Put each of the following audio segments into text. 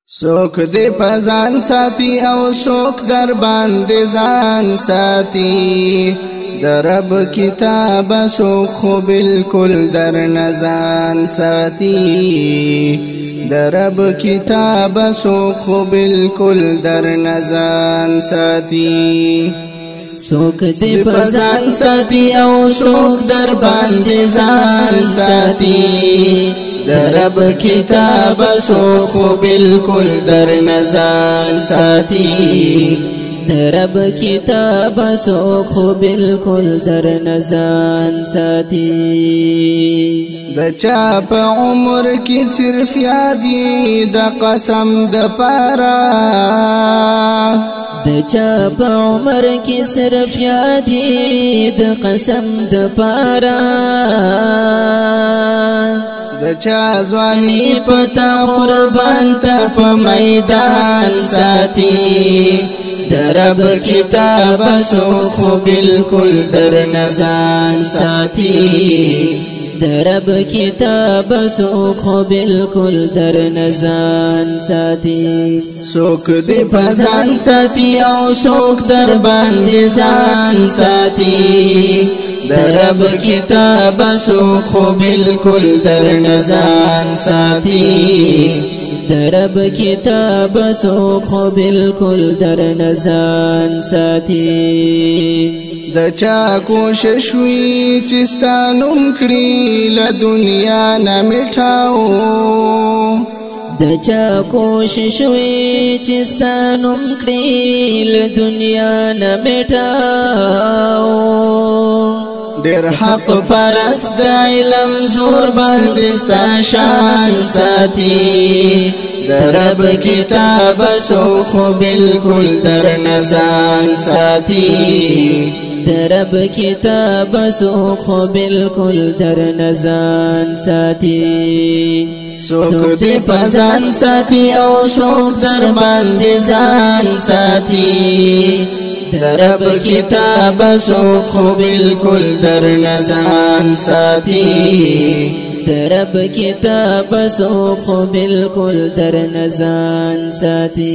سوک دے پزان ساتی او سوک در باندې ځان ساتی درب کتاب سوک خو بالکل در نزان ساتی درب کتاب سوک خو بالکل در نزان ساتی سوک دے پزان ساتی او سوک در باندې ځان ساتی درب کتاب سوک خو بالکل در نزان ساتی درب کتاب سوک خو بالکل در نزان ساتی د چا په عمر کې صرف یادی د قسم د پارا د چا په عمر کې صرف یادی د قسم د پارا د چا ځواني پتا قربان ته په میدان ساتي درب کتاب سوک خو بالکل در نزان ساتي درب کتاب سوک خو بالکل در نزان ساتي سوک دې پزان ساتي او سوک در باندې ځان ساتي درب کتاب سوک خو بالکل در نزان ساتی درب کتاب سوک خو بالکل در نزان ساتی د چا کوشش وی چې ستانوم کړي له دنیا نه مټاو د چا کوشش وی چې ستانوم کړي له دنیا نه مټاو ډېر حق پرست د علم زور باندې ستا شان ساتي درب کتاب سوک خو بالکل در نزان ساتي درب کتاب سوک خو بالکل در نزان ساتي سوک دې پزان ساتي او سوک در باندې ځان ساتي درب کتاب سوک خو بالکل در نزان ساتی درب کتاب سوک خو بالکل در نزان ساتی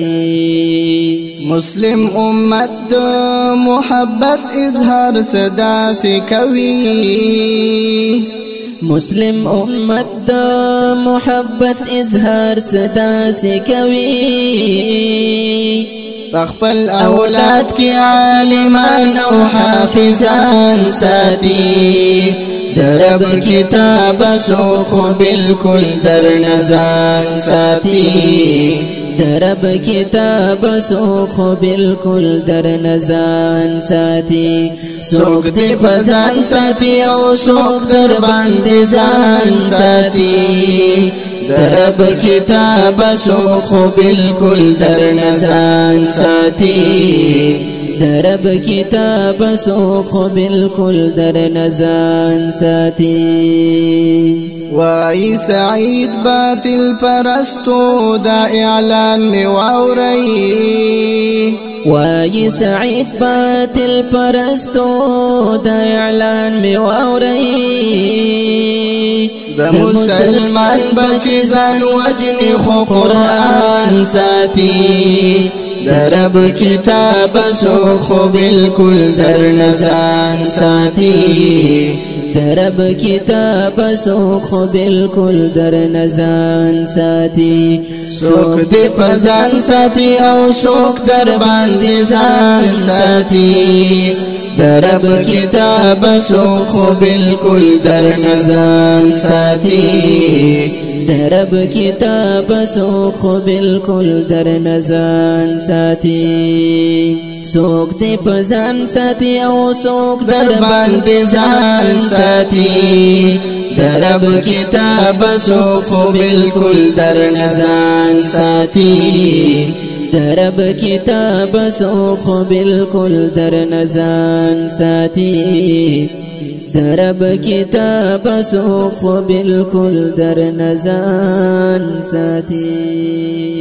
مسلم امت د محبت اظهار صدا سے کوي مسلم امت د محبت اظهار صدا سے کوي خپل اولاد کی عالمان او حافظان ساتي درب کتاب سوک خو بالکل در نزان ساتي درب کتاب سوک خو بالکل در نزان ساتي سوک دې پزان ساتي او سوک در باندې ځان ساتي درب کتاب سوک خو بالکل در نزان ساتی درب کتاب سوک خو بالکل در نزان ساتی وای سعید باطل پرستو دا اعلان می واوري وای سعید باطل پرستو دا اعلان می واوري د مسلمان بچی ځان وجنی خو قرآن ساتي درب کتاب سوک خو بالکل در نزان ساتي درب کتاب سوک خو بالکل در نزان ساتي سوک دې پزان ساتي او سوک در باندې ځان ساتي درب کتاب سوک خو بالکل در نزان ساتی درب کتاب سوک خو بالکل در نزان ساتی سوک دې پزان ساتي او سوک در باندې ځان ساتي درب کتاب سوک خو بالکل در نزان ساتی درب کتاب سوک خو بالکل در نزان ساتی درب کتاب سوک خو بالکل در نزان ساتی